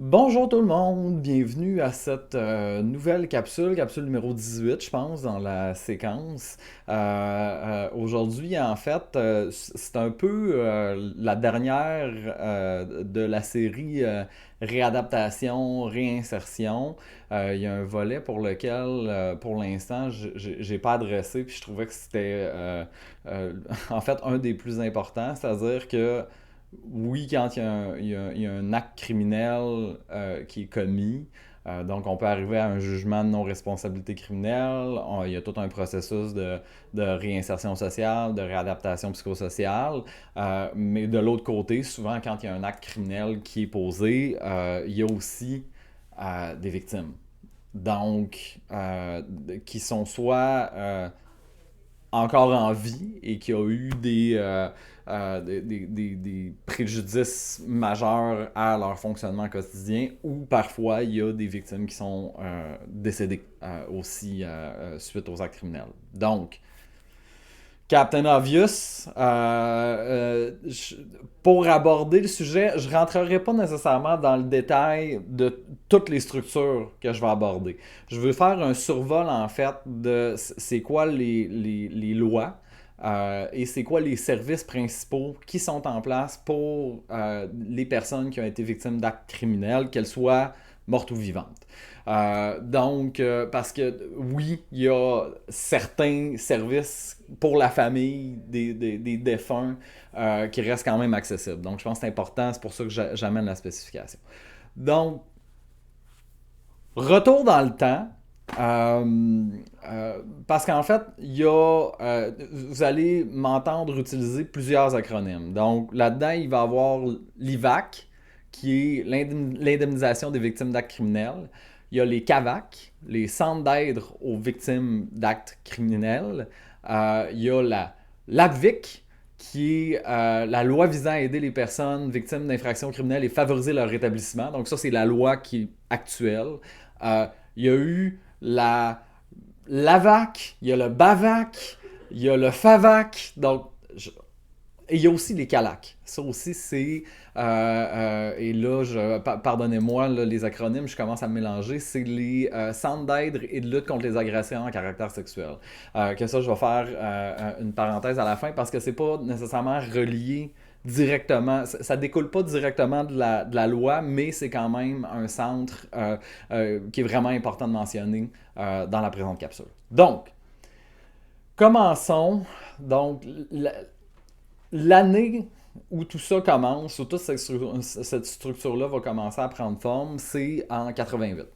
Bonjour tout le monde, bienvenue à cette nouvelle capsule numéro 18, je pense, dans la séquence. Aujourd'hui, en fait, c'est un peu la dernière de la série réadaptation, réinsertion. Il y a un volet pour lequel, pour l'instant, j'ai pas adressé, puis je trouvais que c'était en fait un des plus importants, c'est-à-dire que oui, quand il y a un acte criminel qui est commis, donc on peut arriver à un jugement de non-responsabilité criminelle, il y a tout un processus de réinsertion sociale, de réadaptation psychosociale, mais de l'autre côté, souvent quand il y a un acte criminel qui est posé, il y a aussi des victimes. Donc, qui sont soit encore en vie et qui a eu des préjudices majeurs à leur fonctionnement quotidien, ou parfois il y a des victimes qui sont décédées aussi suite aux actes criminels. Donc, Captain Obvious, pour aborder le sujet, je ne rentrerai pas nécessairement dans le détail de toutes les structures que je vais aborder. Je veux faire un survol en fait de c'est quoi les lois et c'est quoi les services principaux qui sont en place pour les personnes qui ont été victimes d'actes criminels, qu'elles soient mortes ou vivantes. Parce que oui, il y a certains services pour la famille des défunts qui restent quand même accessibles. Donc, je pense que c'est important, c'est pour ça que j'amène la spécification. Donc, retour dans le temps. Parce qu'en fait, vous allez m'entendre utiliser plusieurs acronymes. Donc, là-dedans, il va y avoir l'IVAC, qui est l'indemnisation des victimes d'actes criminels. Il y a les CAVAC, les centres d'aide aux victimes d'actes criminels. Il y a l'ABVIC, qui est la loi visant à aider les personnes victimes d'infractions criminelles et favoriser leur rétablissement. Donc ça, c'est la loi qui est actuelle. Euh, il y a eu l'AVAC, il y a le BAVAC, il y a le FAVAC. Et il y a aussi les CALAC. Ça aussi, c'est. Et là, pardonnez-moi là, les acronymes, je commence à me mélanger. C'est les centres d'aide et de lutte contre les agressions à caractère sexuel. Que ça, je vais faire une parenthèse à la fin parce que c'est pas nécessairement relié directement. Ça découle pas directement de la loi, mais c'est quand même un centre qui est vraiment important de mentionner dans la présente capsule. Donc, commençons. Donc, l'année où tout ça commence, où toute cette structure-là va commencer à prendre forme, c'est en 88.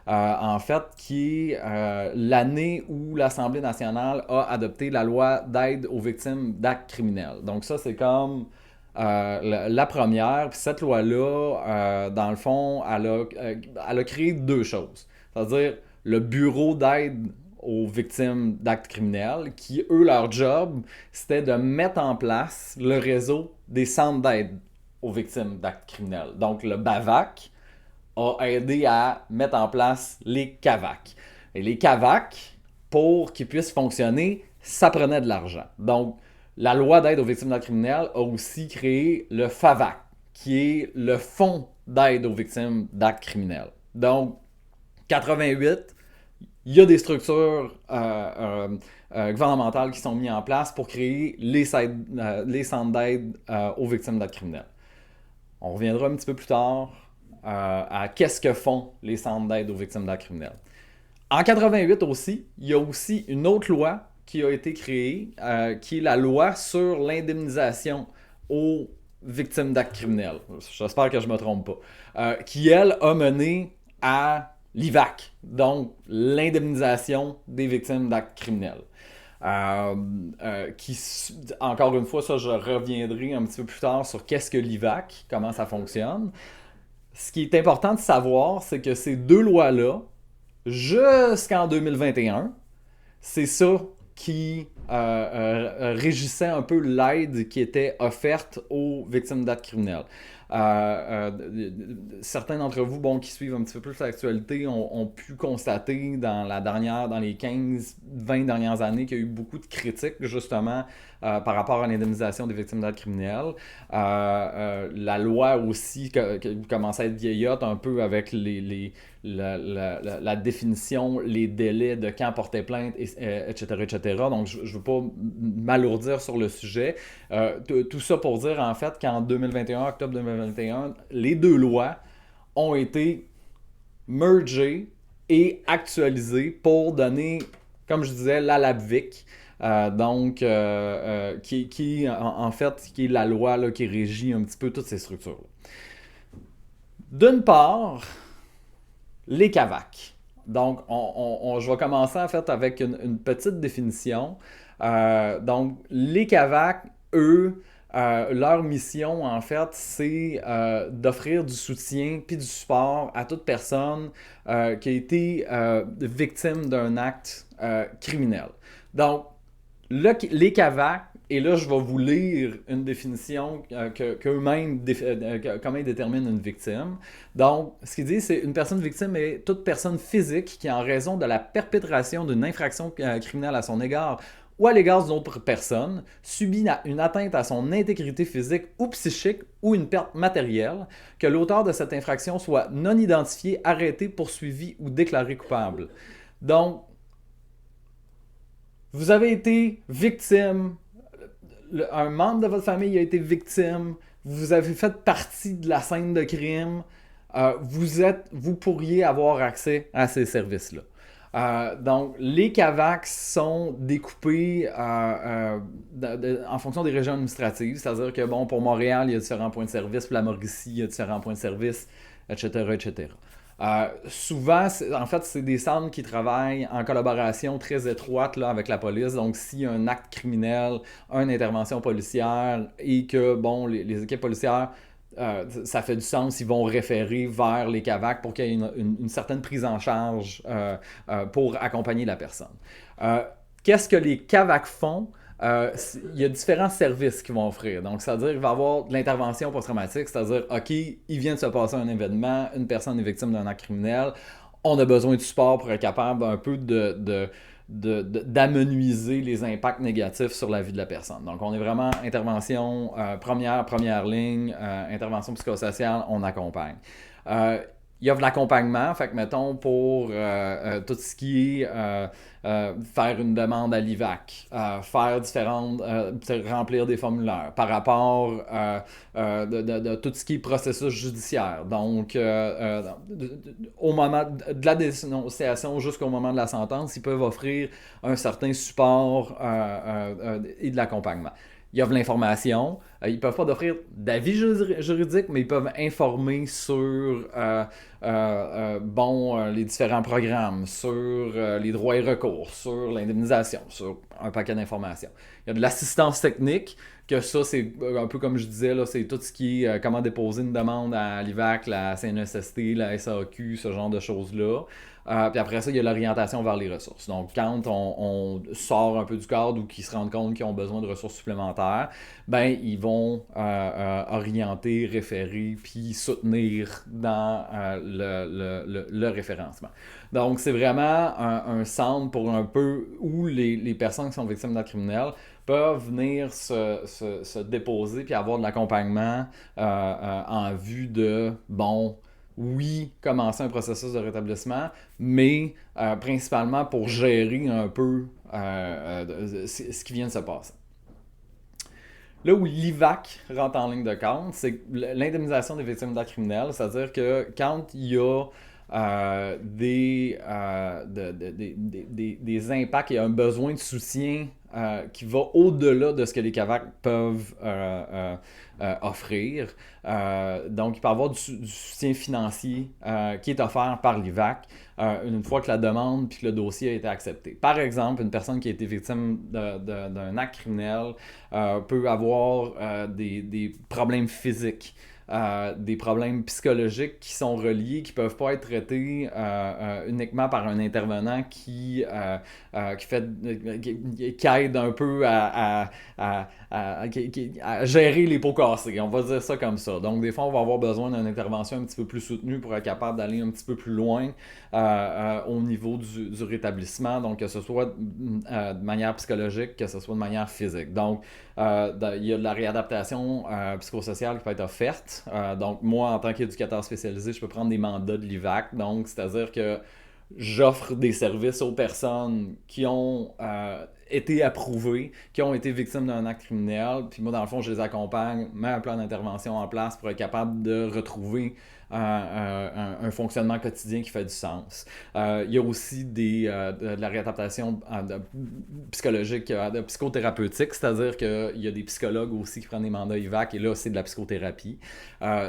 En fait, qui est l'année où l'Assemblée nationale a adopté la loi d'aide aux victimes d'actes criminels. Donc ça, c'est comme la première. Puis cette loi-là, dans le fond, elle a créé deux choses. C'est-à-dire le bureau d'aide aux victimes d'actes criminels, qui, eux, leur job, c'était de mettre en place le réseau des centres d'aide aux victimes d'actes criminels. Donc, le BAVAC a aidé à mettre en place les CAVAC. Et les CAVAC, pour qu'ils puissent fonctionner, ça prenait de l'argent. Donc, la loi d'aide aux victimes d'actes criminels a aussi créé le FAVAC, qui est le Fonds d'aide aux victimes d'actes criminels. Donc, 88, il y a des structures gouvernementales qui sont mises en place pour créer les centres d'aide aux victimes d'actes criminels. On reviendra un petit peu plus tard à qu'est-ce que font les centres d'aide aux victimes d'actes criminels. En 88 aussi, il y a aussi une autre loi qui a été créée, qui est la loi sur l'indemnisation aux victimes d'actes criminels. J'espère que je ne me trompe pas. Qui, elle, a mené à l'IVAC, donc l'indemnisation des victimes d'actes criminels. Euh, qui, encore une fois, ça, je reviendrai un petit peu plus tard sur qu'est-ce que l'IVAC, comment ça fonctionne. Ce qui est important de savoir, c'est que ces deux lois-là, jusqu'en 2021, c'est ça qui régissait un peu l'aide qui était offerte aux victimes d'actes criminels. Certains d'entre vous, bon, qui suivent un petit peu plus l'actualité, ont pu constater dans les 15-20 dernières années qu'il y a eu beaucoup de critiques, justement, par rapport à l'indemnisation des victimes d'actes criminels. La loi aussi commence à être vieillotte un peu avec la définition, les délais de quand porter plainte, etc., etc. Donc, je ne veux pas m'alourdir sur le sujet. Tout ça pour dire, en fait, qu'en 2021, octobre 2021, les deux lois ont été mergées et actualisées pour donner, comme je disais, la LABVIC. En fait, qui est la loi là, qui régit un petit peu toutes ces structures-là. D'une part, les CAVAC. Donc, je vais commencer en fait avec une petite définition. Donc, les CAVAC, eux, leur mission, en fait, c'est d'offrir du soutien puis du support à toute personne qui a été victime d'un acte criminel. Donc, les CAVAC, et là, je vais vous lire une définition qu'eux-mêmes, comment ils déterminent une victime. Donc, ce qu'ils disent, c'est une personne victime est toute personne physique qui, en raison de la perpétration d'une infraction criminelle à son égard ou à l'égard d'une autre personne, subit une atteinte à son intégrité physique ou psychique ou une perte matérielle, que l'auteur de cette infraction soit non identifié, arrêté, poursuivi ou déclaré coupable. Donc, vous avez été victime, un membre de votre famille a été victime, vous avez fait partie de la scène de crime, vous pourriez avoir accès à ces services-là. Donc, les CAVAC sont découpés en fonction des régions administratives, c'est-à-dire que, bon, pour Montréal, il y a différents points de service, pour la Mauricie, il y a différents points de service, etc., etc. Souvent, en fait, c'est des centres qui travaillent en collaboration très étroite là, avec la police. Donc, s'il y a un acte criminel, une intervention policière et que, bon, les équipes policières, ça fait du sens, ils vont référer vers les CAVAC pour qu'il y ait une certaine prise en charge pour accompagner la personne. Qu'est-ce que les CAVAC font? Il y a différents services qu'ils vont offrir. Donc, c'est-à-dire qu'il va y avoir de l'intervention post-traumatique, c'est-à-dire, OK, il vient de se passer un événement, une personne est victime d'un acte criminel, on a besoin du support pour être capable un peu d'amenuiser les impacts négatifs sur la vie de la personne. Donc, on est vraiment intervention première ligne, intervention psychosociale, on accompagne. Il y a de l'accompagnement, fait que mettons pour tout ce qui est faire une demande à l'IVAC, faire remplir des formulaires par rapport de tout ce qui est processus judiciaire. Donc, au moment de la dénonciation jusqu'au moment de la sentence, ils peuvent offrir un certain support et de l'accompagnement. Il y a de l'information. Ils ne peuvent pas offrir d'avis juridiques, mais ils peuvent informer sur les différents programmes, sur les droits et recours, sur l'indemnisation, sur un paquet d'informations. Il y a de l'assistance technique, que ça, c'est un peu comme je disais, là, c'est tout ce qui est comment déposer une demande à l'IVAC, la CNESST, la SAQ, ce genre de choses-là. Puis après ça, il y a l'orientation vers les ressources. Donc, quand on sort un peu du cadre ou qu'ils se rendent compte qu'ils ont besoin de ressources supplémentaires, ben ils vont orienter, référer, puis soutenir dans le référencement. Donc, c'est vraiment un centre pour un peu où les personnes qui sont victimes d'actes criminels peuvent venir se déposer puis avoir de l'accompagnement en vue de, bon, oui, commencer un processus de rétablissement, mais principalement pour gérer un peu ce qui vient de se passer. Là où l'IVAC rentre en ligne de compte, c'est l'indemnisation des victimes d'actes criminels, c'est-à-dire que quand il y a des impacts, il y a un besoin de soutien qui va au-delà de ce que les CAVAC peuvent offrir. Donc, il peut y avoir du soutien financier qui est offert par l'IVAC une fois que la demande puis que le dossier a été accepté. Par exemple, une personne qui a été victime d'un acte criminel peut avoir des problèmes physiques. des problèmes psychologiques qui sont reliés, qui peuvent pas être traités uniquement par un intervenant qui aide un peu à gérer les pots cassés. On va dire ça comme ça. Donc, des fois, on va avoir besoin d'une intervention un petit peu plus soutenue pour être capable d'aller un petit peu plus loin au niveau du rétablissement. Donc, que ce soit de manière psychologique, que ce soit de manière physique. Donc, il y a de la réadaptation psychosociale qui peut être offerte. Donc, moi, en tant qu'éducateur spécialisé, je peux prendre des mandats de l'IVAC. Donc, c'est-à-dire que j'offre des services aux personnes qui ont été approuvées, qui ont été victimes d'un acte criminel. Puis moi, dans le fond, je les accompagne, mets un plan d'intervention en place pour être capable de retrouver un fonctionnement quotidien qui fait du sens. Il y a aussi de la réadaptation psychologique, de psychothérapeutique, c'est-à-dire qu'il y a des psychologues aussi qui prennent des mandats IVAC, et là, c'est de la psychothérapie.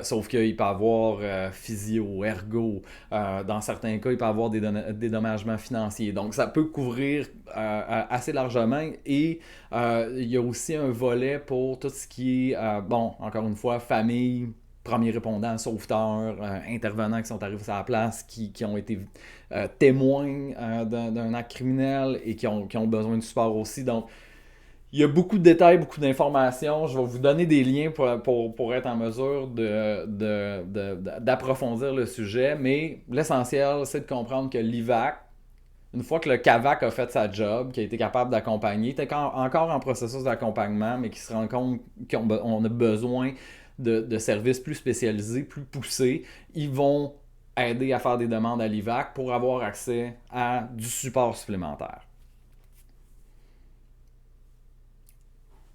Sauf qu'il peut y avoir physio, ergo, dans certains cas, il peut y avoir des dédommagements financiers. Donc, ça peut couvrir assez largement, et il y a aussi un volet pour tout ce qui est, encore une fois, famille, premiers répondants, sauveteurs, intervenants qui sont arrivés sur la place, qui ont été témoins d'un acte criminel et qui ont besoin de support aussi. Donc, il y a beaucoup de détails, beaucoup d'informations. Je vais vous donner des liens pour être en mesure d'approfondir le sujet, mais l'essentiel, c'est de comprendre que l'IVAC, une fois que le CAVAC a fait sa job, qui a été capable d'accompagner, est encore en processus d'accompagnement, mais qui se rend compte qu'on a besoin de services plus spécialisés, plus poussés, ils vont aider à faire des demandes à l'IVAC pour avoir accès à du support supplémentaire.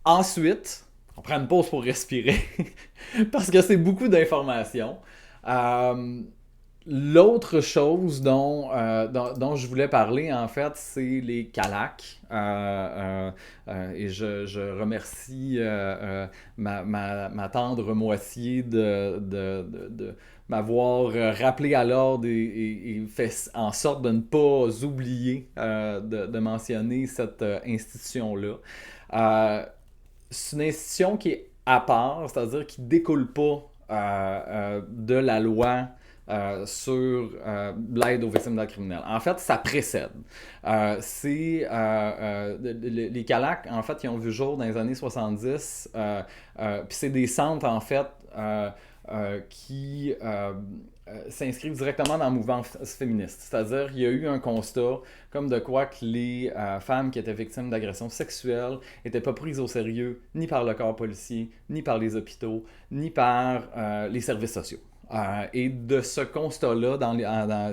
Ensuite, on prend une pause pour respirer, parce que c'est beaucoup d'informations. Euh, L'autre chose dont je voulais parler, en fait, c'est les CALAC. Et je remercie ma tendre moitié de m'avoir rappelé à l'ordre et fait en sorte de ne pas oublier de mentionner cette institution-là. C'est une institution qui est à part, c'est-à-dire qui ne découle pas de la loi sur l'aide aux victimes d'actes criminels. En fait, ça précède. Les CALAC, en fait, ils ont vu jour dans les années 70. Puis c'est des centres, en fait, qui s'inscrivent directement dans le mouvement féministe. C'est-à-dire qu'il y a eu un constat comme de quoi que les femmes qui étaient victimes d'agressions sexuelles n'étaient pas prises au sérieux ni par le corps policier, ni par les hôpitaux, ni par les services sociaux. Et de ce constat-là,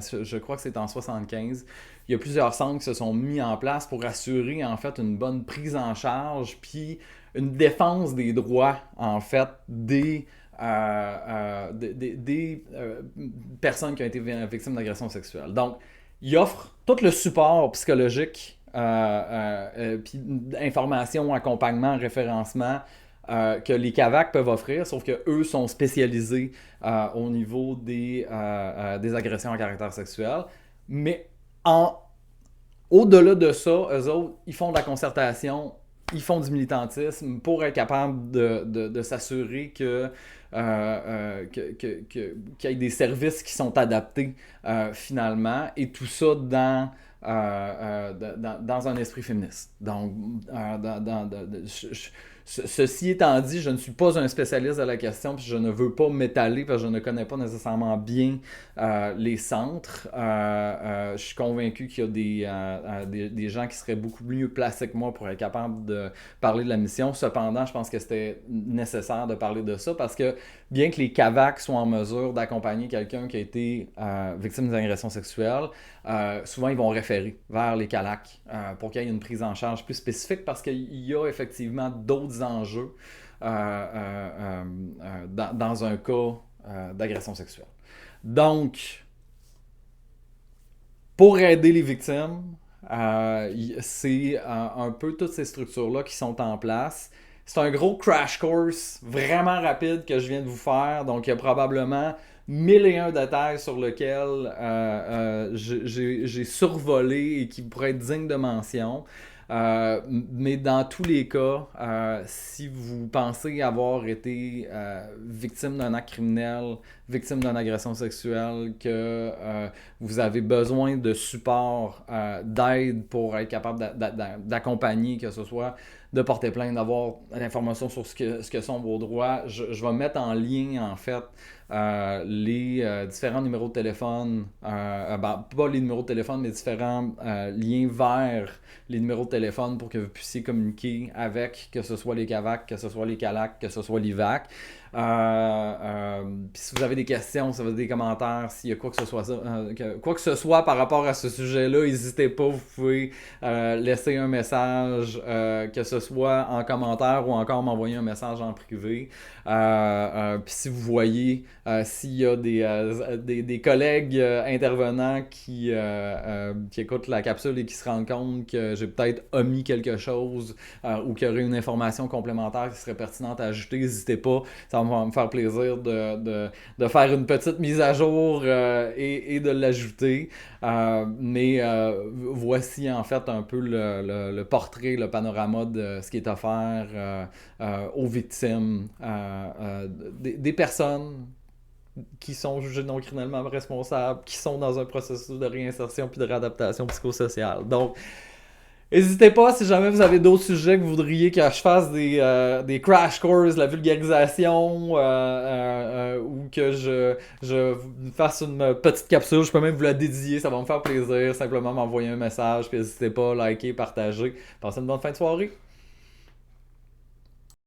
je crois que c'est en 75, il y a plusieurs centres qui se sont mis en place pour assurer en fait une bonne prise en charge puis une défense des droits en fait des personnes qui ont été victimes d'agressions sexuelles. Donc, il offre tout le support psychologique, puis information, accompagnement, référencement que les CAVAC peuvent offrir, sauf qu'eux sont spécialisés au niveau des agressions à caractère sexuel. Mais au-delà de ça, eux autres, ils font de la concertation, ils font du militantisme pour être capables de s'assurer qu'il y ait des services qui sont adaptés finalement, et tout ça dans un esprit féministe. Donc, ceci étant dit, je ne suis pas un spécialiste de la question, puis je ne veux pas m'étaler parce que je ne connais pas nécessairement bien les centres. Je suis convaincu qu'il y a des gens qui seraient beaucoup mieux placés que moi pour être capables de parler de la mission. Cependant, je pense que c'était nécessaire de parler de ça parce que bien que les CAVAC soient en mesure d'accompagner quelqu'un qui a été victime d'agression sexuelle, souvent ils vont référer vers les CALAC pour qu'il y ait une prise en charge plus spécifique parce qu'il y a effectivement d'autres enjeux dans un cas d'agression sexuelle. Donc, pour aider les victimes, c'est un peu toutes ces structures-là qui sont en place. C'est un gros crash course vraiment rapide que je viens de vous faire. Donc, il y a probablement 1001 détails sur lesquels j'ai survolé et qui pourraient être dignes de mention. Mais dans tous les cas, si vous pensez avoir été victime d'un acte criminel, victime d'une agression sexuelle, que vous avez besoin de support, d'aide pour être capable d'accompagner, que ce soit de porter plainte, d'avoir l'information sur ce que sont vos droits, je vais mettre en lien, en fait, les différents numéros de téléphone, pas les numéros de téléphone, mais différents liens vers les numéros de téléphone pour que vous puissiez communiquer avec, que ce soit les CAVAC, que ce soit les CALAC, que ce soit l'IVAC. Puis si vous avez des questions, si vous avez des commentaires, s'il y a quoi que ce soit par rapport à ce sujet-là, n'hésitez pas, vous pouvez laisser un message, que ce soit en commentaire ou encore m'envoyer un message en privé. Puis si vous voyez s'il y a des collègues intervenants qui écoutent la capsule et qui se rendent compte que j'ai peut-être omis quelque chose ou qu'il y aurait une information complémentaire qui serait pertinente à ajouter, n'hésitez pas. Ça va me faire plaisir de faire une petite mise à jour et de l'ajouter. Mais voici en fait un peu le portrait, le panorama de ce qui est offert aux victimes, des personnes qui sont jugés non criminellement responsables, qui sont dans un processus de réinsertion puis de réadaptation psychosociale. Donc, n'hésitez pas, si jamais vous avez d'autres sujets que vous voudriez que je fasse des crash courses, la vulgarisation, ou que je fasse une petite capsule, je peux même vous la dédier, ça va me faire plaisir. Simplement m'envoyer un message, puis n'hésitez pas à liker, partager. Passez une bonne fin de soirée.